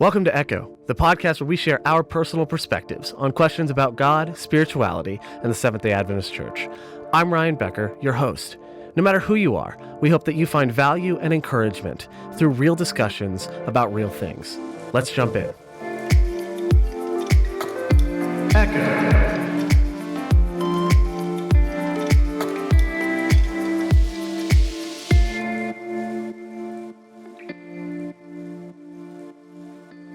Welcome to Echo, the podcast where we share our personal perspectives on questions about God, spirituality, and the Seventh-day Adventist Church. I'm Ryan Becker, your host. No matter who you are, we hope that you find value and encouragement through real discussions about real things. Let's jump in. Echo.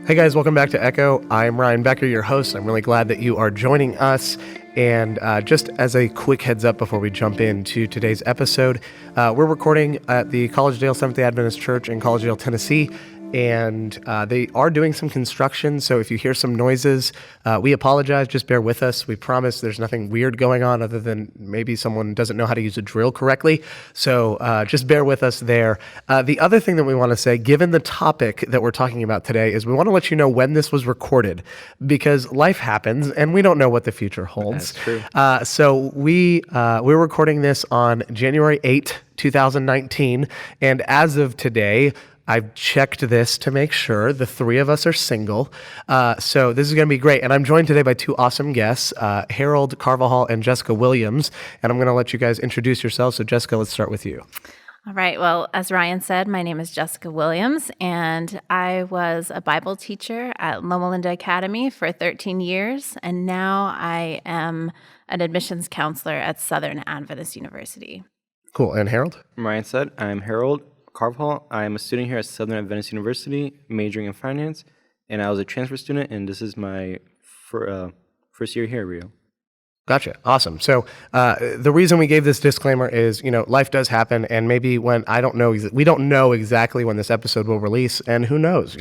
Hey guys, welcome back to Echo. I'm Ryan Becker, your host. I'm really glad that you are joining us. And just as a quick heads up before we jump into today's episode, we're recording at the Collegedale Seventh-day Adventist Church in Collegedale, Tennessee. And they are doing some construction, so if you hear some noises, we apologize. Just bear with us. We promise there's nothing weird going on other than maybe someone doesn't know how to use a drill correctly. So just bear with us there. The other thing that we want to say, given the topic that we're talking about today, is we want to let you know when this was recorded, because life happens and we don't know what the future holds. That's true. So we're recording this on January 8th, 2019, and as of today, I've checked this to make sure the three of us are single. So this is going to be great. And I'm joined today by two awesome guests, Harold Carvajal and Jessica Williams. And I'm going to let you guys introduce yourselves. So Jessica, let's start with you. All right. Well, as Ryan said, my name is Jessica Williams, and I was a Bible teacher at Loma Linda Academy for 13 years. And now I am an admissions counselor at Southern Adventist University. Cool. And Harold? Ryan said, I'm Harold Carvajal. I'm a student here at Southern Adventist University, majoring in finance, and I was a transfer student, and this is my first year here at Rio. Gotcha. Awesome. So the reason we gave this disclaimer is, life does happen, and maybe when we don't know exactly when this episode will release, and who knows,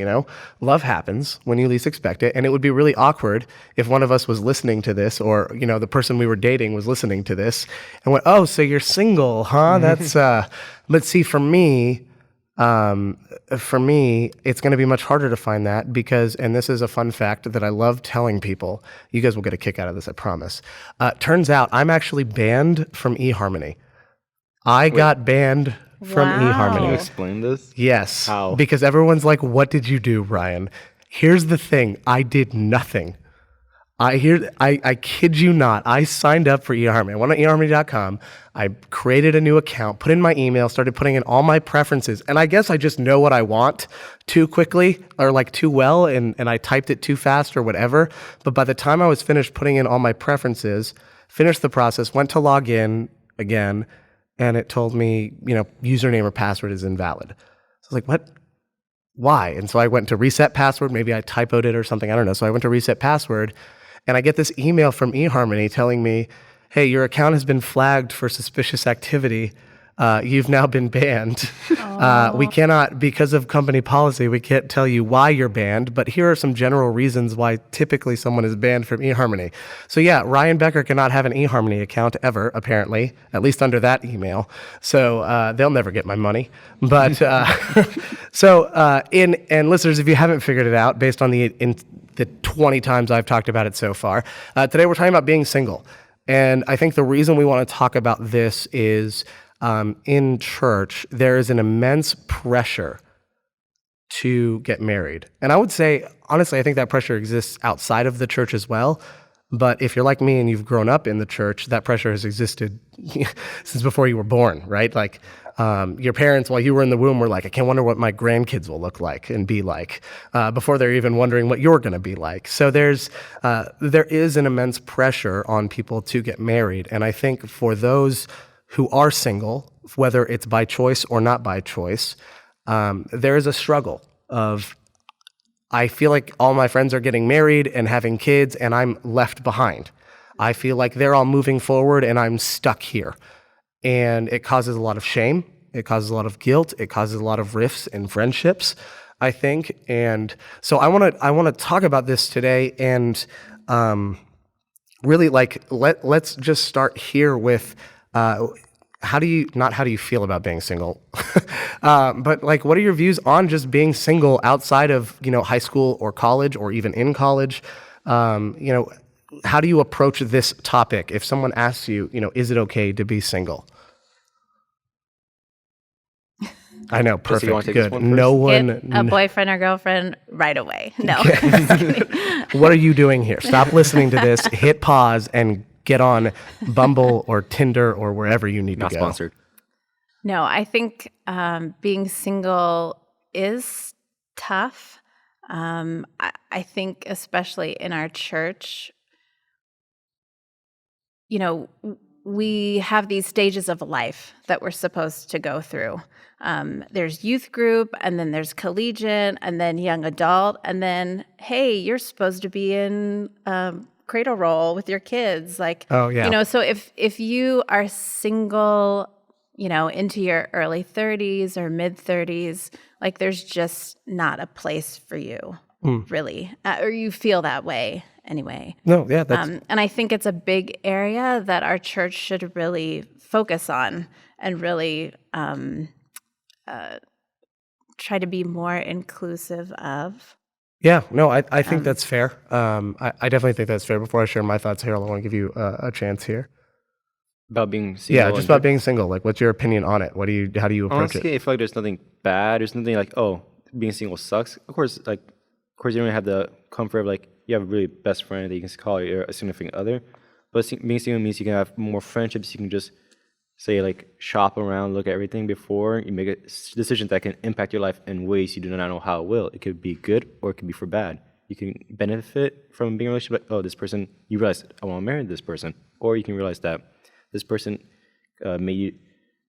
love happens when you least expect it, and it would be really awkward if one of us was listening to this, or, the person we were dating was listening to this, and went, oh, so you're single, huh? That's, but see, for me, it's going to be much harder to find that because, and this is a fun fact that I love telling people, you guys will get a kick out of this, I promise. Turns out I'm actually banned from eHarmony. I got banned from eHarmony. Can you explain this? Yes. How? Because everyone's like, what did you do, Ryan? Here's the thing. I did nothing. I kid you not. I signed up for eHarmony. I went on eHarmony.com. I created a new account, put in my email, started putting in all my preferences. And I guess I just know what I want too quickly or too well, and I typed it too fast or whatever. But by the time I was finished putting in all my preferences, finished the process, went to log in again, and it told me, username or password is invalid. So I was like, what? Why? And so I went to reset password. Maybe I typoed it or something. I don't know. So I went to reset password. And I get this email from eHarmony telling me, hey, your account has been flagged for suspicious activity. You've now been banned. We cannot, because of company policy, we can't tell you why you're banned, but here are some general reasons why typically someone is banned from eHarmony. So yeah, Ryan Becker cannot have an eHarmony account ever, apparently, at least under that email. So they'll never get my money. But and listeners, if you haven't figured it out, based on the 20 times I've talked about it so far, today we're talking about being single. And I think the reason we want to talk about this is in church, there is an immense pressure to get married. And I would say, honestly, I think that pressure exists outside of the church as well. But if you're like me and you've grown up in the church, that pressure has existed since before you were born, right? Your parents, while you were in the womb, were like, I can't wonder what my grandkids will look like and be like, before they're even wondering what you're going to be like. So there is an immense pressure on people to get married. And I think for those who are single, whether it's by choice or not by choice, there is a struggle of, I feel like all my friends are getting married and having kids and I'm left behind. I feel like they're all moving forward and I'm stuck here. And it causes a lot of shame. It causes a lot of guilt. It causes a lot of rifts in friendships, I think. And so I want to talk about this today and really let's just start here with how do you feel about being single? But what are your views on just being single outside of, high school or college or even in college? How do you approach this topic if someone asks you, is it okay to be single? I know, Jessica, you wanna perfect, take this good. one first? No one. Get a boyfriend or girlfriend right away. No. What are you doing here? Stop listening to this. Hit pause and get on Bumble or Tinder or wherever you need Not to go. sponsored. No, I think being single is tough. I think, especially in our church, we have these stages of life that we're supposed to go through. There's youth group, and then there's collegiate, and then young adult, and then, hey, you're supposed to be in cradle roll with your kids. Like, Oh, yeah. So if you are single, into your early 30s or mid 30s, like there's just not a place for you, really, or you feel that way anyway. No, yeah, that's And I think it's a big area that our church should really focus on and really try to be more inclusive of. yeah. No, I think that's fair. I definitely think that's fair. Before I share my thoughts, Harold, I want to give you a chance here. About being single. Yeah, just about being single. Like, what's your opinion on it? How do you approach Honestly, it? I feel like there's nothing bad. There's nothing like, oh, being single sucks. Of course, you don't really have the comfort of like you have a really best friend that you can call your significant other. But being single means you can have more friendships. You can just say like shop around, look at everything before you make a decision that can impact your life in ways you do not know how it will. It could be good or it could be for bad. You can benefit from being in a relationship. Like, oh, this person, you realize I want to marry this person, or you can realize that this person made you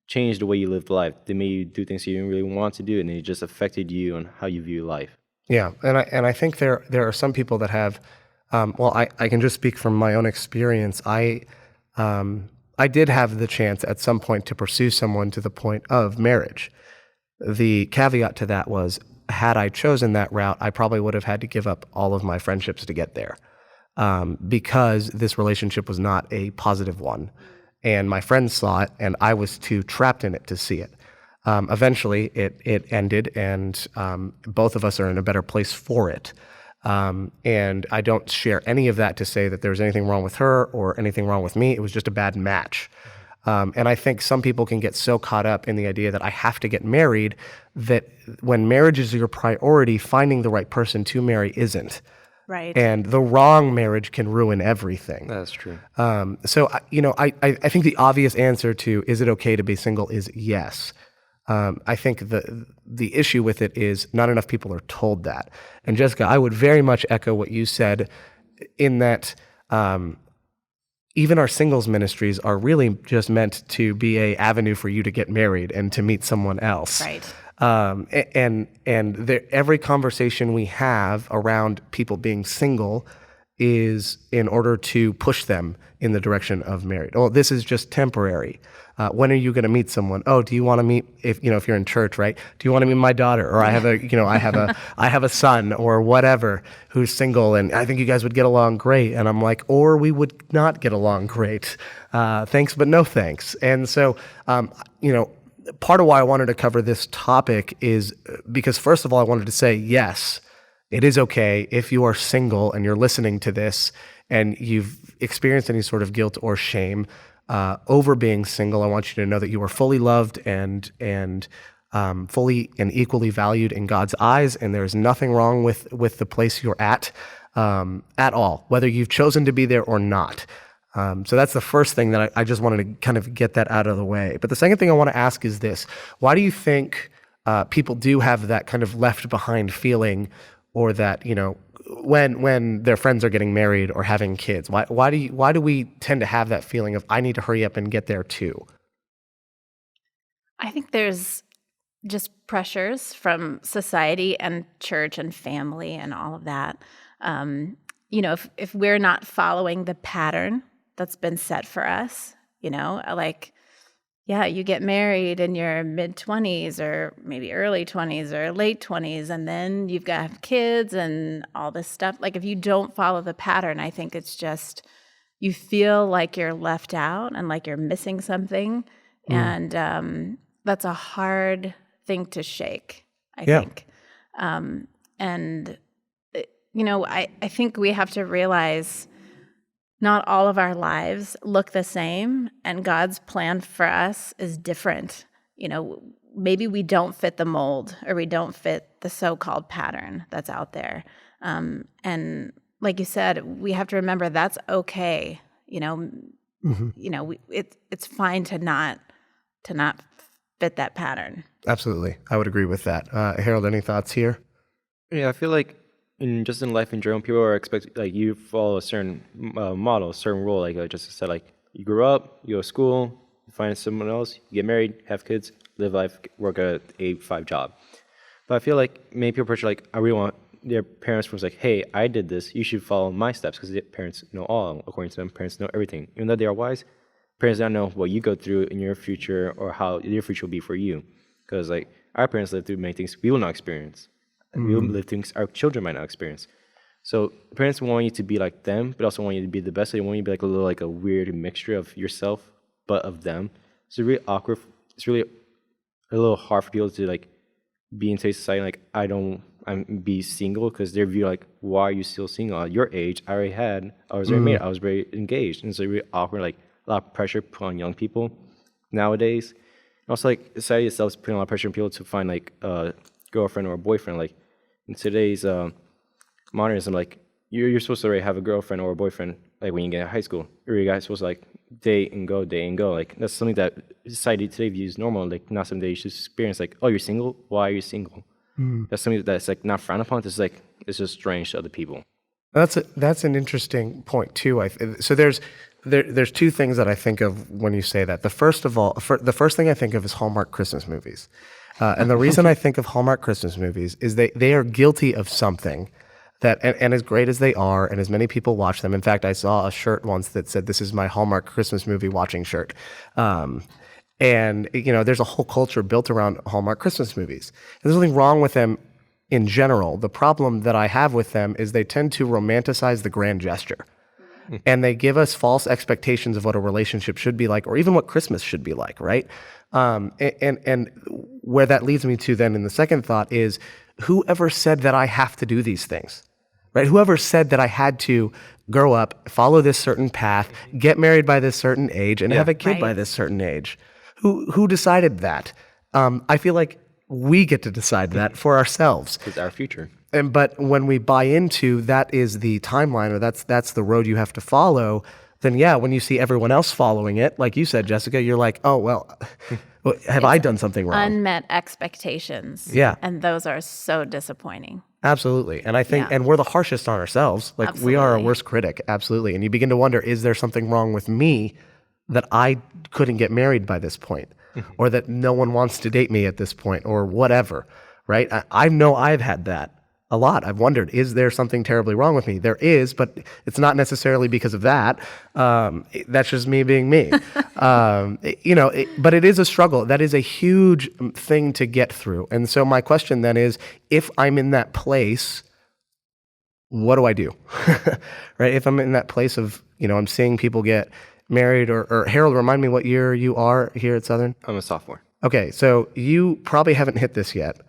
change the way you lived life. They made you do things you didn't really want to do, and it just affected you on how you view life. Yeah, and I think there are some people that have. I can just speak from my own experience. I did have the chance at some point to pursue someone to the point of marriage. The caveat to that was, had I chosen that route, I probably would have had to give up all of my friendships to get there, because this relationship was not a positive one. And my friends saw it, and I was too trapped in it to see it. Eventually, it ended, and both of us are in a better place for it. And I don't share any of that to say that there was anything wrong with her or anything wrong with me. It was just a bad match. And I think some people can get so caught up in the idea that I have to get married that when marriage is your priority, finding the right person to marry isn't. Right. And the wrong marriage can ruin everything. That's true. So, I think the obvious answer to is it okay to be single is yes. I think the issue with it is not enough people are told that. And Jessica, I would very much echo what you said in that even our singles ministries are really just meant to be an avenue for you to get married and to meet someone else. Right. Every conversation we have around people being single is in order to push them in the direction of married. Oh, this is just temporary. When are you going to meet someone? Oh, do you want to meet if you're in church, right? Do you want to meet my daughter? Or I have a son or whatever who's single, and I think you guys would get along great. And I'm like, or we would not get along great. Thanks, but no thanks. And so, part of why I wanted to cover this topic is because, first of all, I wanted to say, yes, it is okay if you are single and you're listening to this and you've experienced any sort of guilt or shame over being single. I want you to know that you are fully loved and fully and equally valued in God's eyes, and there's nothing wrong with the place you're at all, whether you've chosen to be there or not. So that's the first thing that I just wanted to kind of get that out of the way. But the second thing I want to ask is this: why do you think people do have that kind of left behind feeling, or that when their friends are getting married or having kids? Why do we tend to have that feeling of I need to hurry up and get there too? I think there's just pressures from society and church and family and all of that. If we're not following the pattern that's been set for us, you get married in your mid-20s or maybe early 20s or late 20s, and then you've got to have kids and all this stuff. Like, if you don't follow the pattern, I think it's just you feel like you're left out and like you're missing something. And that's a hard thing to shake, I think. I think we have to realize not all of our lives look the same, and God's plan for us is different. maybe we don't fit the mold, or we don't fit the so-called pattern that's out there. And like you said, we have to remember that's okay. It's fine to not fit that pattern. Absolutely. I would agree with that. Harold, any thoughts here? Yeah, I feel like in life in general, people are expected like you follow a certain model, a certain role. Like I just said, like you grow up, you go to school, you find someone else, you get married, have kids, live life, work a 8-5 job. But I feel like many people approach like I really want their parents was like, hey, I did this, you should follow my steps, because parents know all. According to them, parents know everything. Even though they are wise, parents don't know what you go through in your future or how your future will be for you. Because like our parents lived through many things we will not experience. We will live things our children might not experience. So parents want you to be like them, but also want you to be the best. So they want you to be like like a weird mixture of yourself, but of them. So it's really awkward. It's really a little hard for people to like be in today's society. Like I'm be single, because their view like, why are you still single? At your age, I was already married, I was very engaged, and so it's really awkward. Like a lot of pressure put on young people nowadays. And also like society itself is putting a lot of pressure on people to find like a girlfriend or a boyfriend. Like in today's modernism, like you're supposed to already have a girlfriend or a boyfriend like when you get out of high school, or you guys supposed to like date and go. Like that's something that society today views normal, like not something that you should experience. Like, oh, you're single? Why are you single? That's something that's like not frowned upon. It's like it's just strange to other people. That's an interesting point too. So there's two things that I think of when you say that. The first thing I think of is Hallmark Christmas movies, and the reason I think of Hallmark Christmas movies is they are guilty of something that, and as great as they are, and as many people watch them. In fact, I saw a shirt once that said, "This is my Hallmark Christmas movie watching shirt." And there's a whole culture built around Hallmark Christmas movies. And there's nothing wrong with them in general. The problem that I have with them is they tend to romanticize the grand gesture. And they give us false expectations of what a relationship should be like, or even what Christmas should be like, right? And where that leads me to then in the second thought is, whoever said that I have to do these things, right? Whoever said that I had to grow up, follow this certain path, get married by this certain age, and have a kid by this certain age? Who decided that? I feel like we get to decide that for ourselves. It's our future. But when we buy into that is the timeline, or that's the road you have to follow, then yeah, when you see everyone else following it, like you said, Jessica, you're like, oh, well, have I done something wrong? Unmet expectations. Yeah. And those are so disappointing. Absolutely. And I think, and we're the harshest on ourselves. Like we are our worst critic. Absolutely. And you begin to wonder, is there something wrong with me that I couldn't get married by this point, or that no one wants to date me at this point, or whatever, right? I know I've had that a lot. I've wondered, is there something terribly wrong with me? There is, but it's not necessarily because of that. That's just me being me. But it is a struggle. That is a huge thing to get through. And so my question then is, if I'm in that place, what do I do? Right? If I'm in that place of, I'm seeing people get married, or Harold, remind me what year you are here at Southern? I'm a sophomore. Okay, so you probably haven't hit this yet.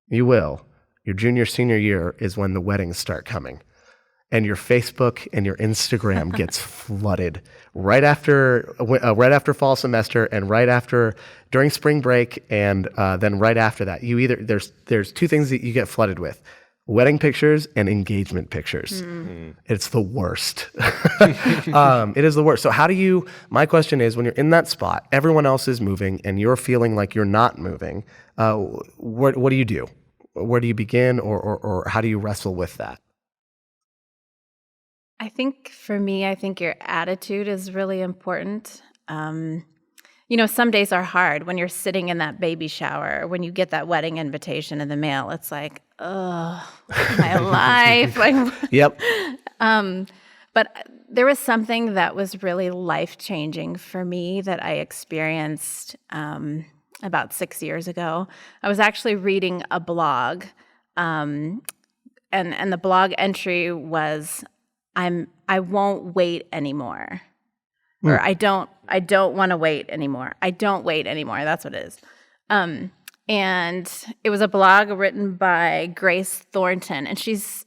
You will. Your junior, senior year is when the weddings start coming. And your Facebook and your Instagram gets flooded right after fall semester, and during spring break, and then right after that. There's two things that you get flooded with: wedding pictures and engagement pictures. It's the worst. It is the worst. So my question is, when you're in that spot, everyone else is moving and you're feeling like you're not moving, what do you do? Where do you begin, or how do you wrestle with that? I think for me, your attitude is really important. Some days are hard when you're sitting in that baby shower, when you get that wedding invitation in the mail. It's like, oh, my life. Yep. But there was something that was really life-changing for me that I experienced about 6 years ago. I was actually reading a blog, and the blog entry was, I won't wait anymore. Or I don't want to wait anymore. I don't wait anymore. That's what it is. And it was a blog written by Grace Thornton, and she's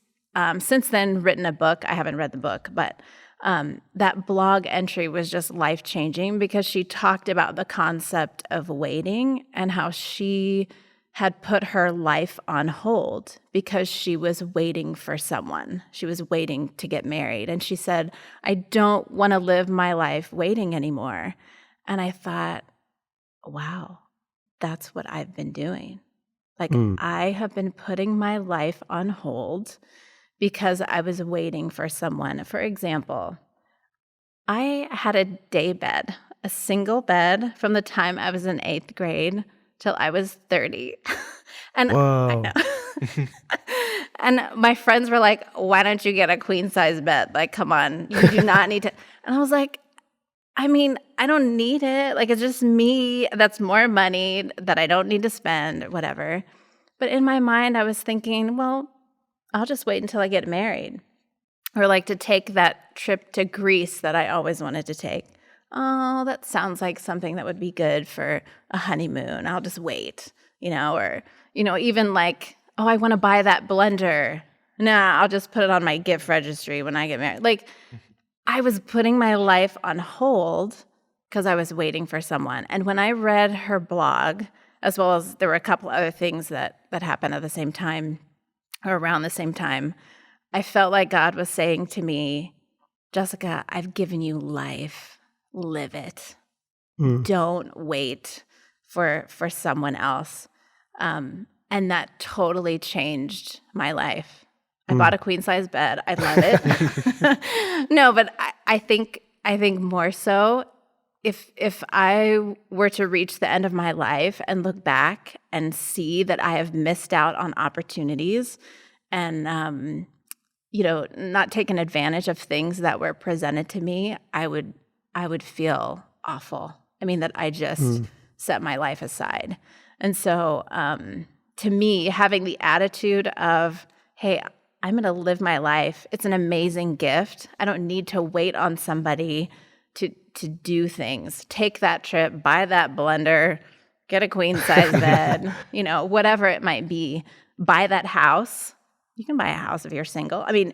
since then written a book. I haven't read the book, but that blog entry was just life-changing because she talked about the concept of waiting and how she had put her life on hold because she was waiting for someone. She was waiting to get married. And she said, I don't want to live my life waiting anymore. And I thought, wow, that's what I've been doing. Like, I have been putting my life on hold because I was waiting for someone. For example, I had a day bed, a single bed from the time I was in 8th grade till I was 30. And Whoa. I know. And my friends were like, why don't you get a queen size bed? Like, come on, you do not need to. And I was like, I mean, I don't need it. Like, it's just me. That's more money that I don't need to spend or whatever. But in my mind, I was thinking, well, I'll just wait until I get married. Or like to take that trip to Greece that I always wanted to take. Oh, that sounds like something that would be good for a honeymoon. I'll just wait, or, even like, oh, I want to buy that blender. Nah, I'll just put it on my gift registry when I get married. Like, I was putting my life on hold because I was waiting for someone. And when I read her blog, as well as there were a couple other things that happened at the same time or around the same time, I felt like God was saying to me, Jessica, I've given you life. Live it. Don't wait for someone else. And that totally changed my life. I bought a queen size bed. I love it. No, but I think more so if I were to reach the end of my life and look back and see that I have missed out on opportunities and not taken advantage of things that were presented to me, I would feel awful. I mean, that I just set my life aside. And so to me, having the attitude of, hey, I'm going to live my life. It's an amazing gift. I don't need to wait on somebody to do things. Take that trip, buy that blender, get a queen size bed, whatever it might be. Buy that house. You can buy a house if you're single. I mean,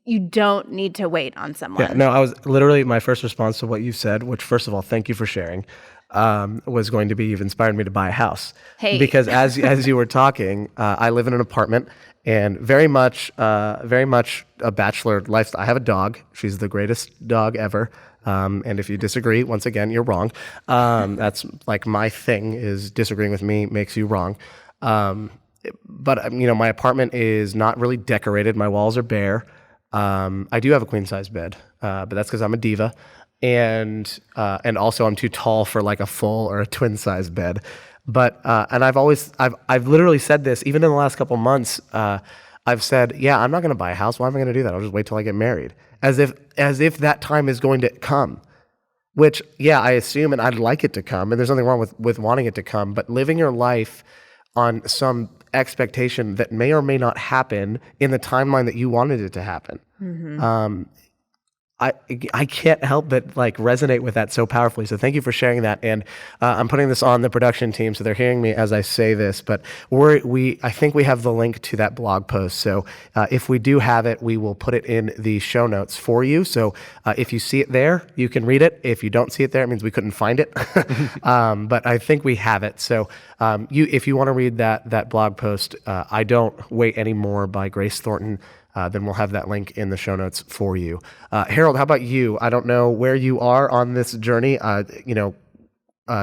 you don't need to wait on someone. Yeah, no, I was literally, my first response to what you said, which first of all, thank you for sharing, was going to be you've inspired me to buy a house. Hey. Because as you were talking, I live in an apartment and very much a bachelor lifestyle. I have a dog. She's the greatest dog ever. And if you disagree, once again, you're wrong. That's like my thing is disagreeing with me makes you wrong. But my apartment is not really decorated. My walls are bare. I do have a queen size bed, but that's because I'm a diva, and also I'm too tall for like a full or a twin size bed. But and I've literally said this even in the last couple months. I've said, yeah, I'm not going to buy a house. Why am I going to do that? I'll just wait till I get married, as if that time is going to come. Which, yeah, I assume, and I'd like it to come, and there's nothing wrong with wanting it to come. But living your life on some expectation that may or may not happen in the timeline that you wanted it to happen. I can't help but like resonate with that so powerfully. So thank you for sharing that. And I'm putting this on the production team, so they're hearing me as I say this. But I think we have the link to that blog post. So if we do have it, we will put it in the show notes for you. So if you see it there, you can read it. If you don't see it there, it means we couldn't find it. But I think we have it. So if you want to read that blog post, I Don't Wait Anymore by Grace Thornton, then we'll have that link in the show notes for you. Harold, how about you? I don't know where you are on this journey.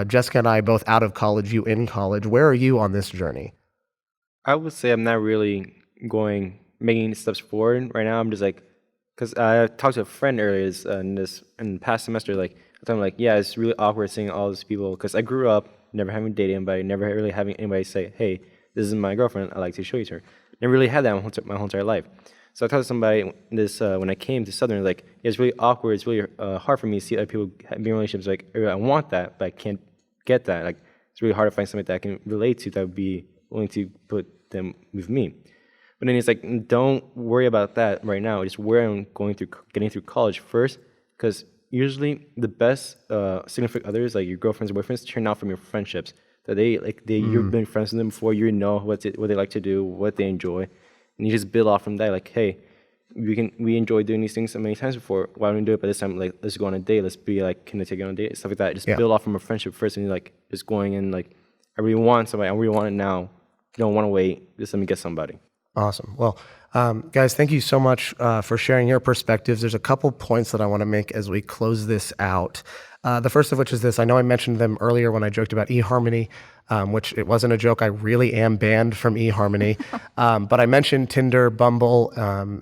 Jessica and I both out of college, you in college. Where are you on this journey? I would say I'm not really making steps forward right now. I'm just like, because I talked to a friend earlier in past semester, I told him yeah, it's really awkward seeing all these people, because I grew up never having dated anybody, never really having anybody say, hey, this is my girlfriend, I'd like to show you to her. Never really had that my whole entire life. So I talked to somebody when I came to Southern, it's really awkward. It's really hard for me to see other people being in relationships. I want that, but I can't get that. It's really hard to find somebody that I can relate to that would be willing to put them with me. But then it's don't worry about that right now. Just worry on getting through college first, because usually the best significant others, like your girlfriends or boyfriends, turn out from your friendships. That you've been friends with them before. You know what they like to do, what they enjoy. And you just build off from that, hey, we enjoy doing these things so many times before. Why don't we do it? But this time, like, let's go on a date. Let's be like, can I take you on a date? Stuff like that. Just build off from a friendship first, and like just going in like, I really want somebody. I really want it now. You don't want to wait. Just let me get somebody. Awesome. Well, guys, thank you so much for sharing your perspectives. There's a couple points that I want to make as we close this out. The first of which is this. I know I mentioned them earlier when I joked about eHarmony, which it wasn't a joke. I really am banned from eHarmony. But I mentioned Tinder, Bumble,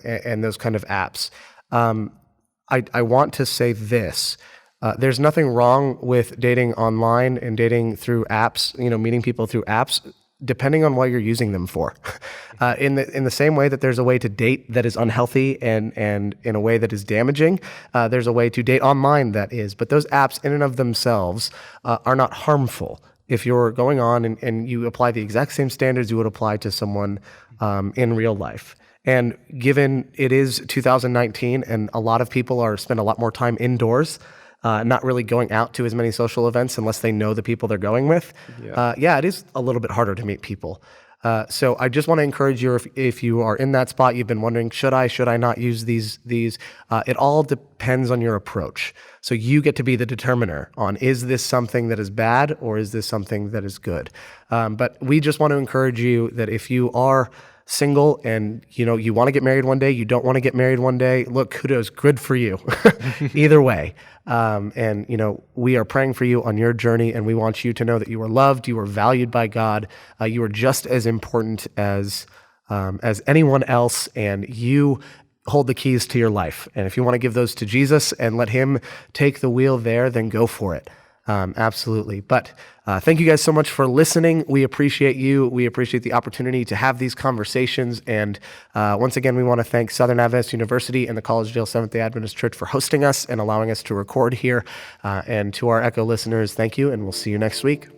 and those kind of apps. I want to say this. There's nothing wrong with dating online and dating through apps, meeting people through apps, depending on what you're using them for. In the same way that there's a way to date that is unhealthy and in a way that is damaging, there's a way to date online that is. But those apps in and of themselves are not harmful. If you're going on and you apply the exact same standards you would apply to someone in real life. And given it is 2019 and a lot of people spend a lot more time indoors, not really going out to as many social events unless they know the people they're going with. It is a little bit harder to meet people. So I just want to encourage you, if you are in that spot, you've been wondering, should I not use these? It all depends on your approach. So you get to be the determiner on, is this something that is bad or is this something that is good? But we just want to encourage you that if you are single and you want to get married one day, you don't want to get married one day, look, kudos, good for you. Either way. And we are praying for you on your journey, and we want you to know that you are loved, you are valued by God, you are just as important as anyone else, and you hold the keys to your life. And if you want to give those to Jesus and let him take the wheel there, then go for it. Absolutely. But thank you guys so much for listening. We appreciate you. We appreciate the opportunity to have these conversations. And once again, we want to thank Southern Adventist University and the Collegedale Seventh-day Adventist Church for hosting us and allowing us to record here. And to our Echo listeners, thank you, and we'll see you next week.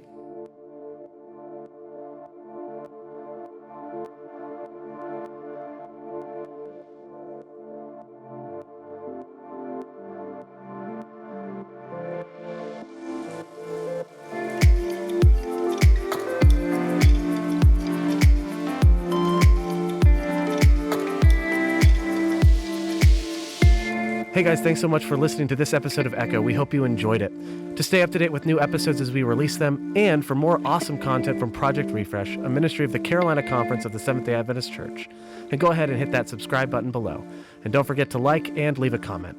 Hey guys, thanks so much for listening to this episode of Echo. We hope you enjoyed it. To stay up to date with new episodes as we release them, and for more awesome content from Project Refresh, a ministry of the Carolina Conference of the Seventh-day Adventist Church, then go ahead and hit that subscribe button below. And don't forget to like and leave a comment.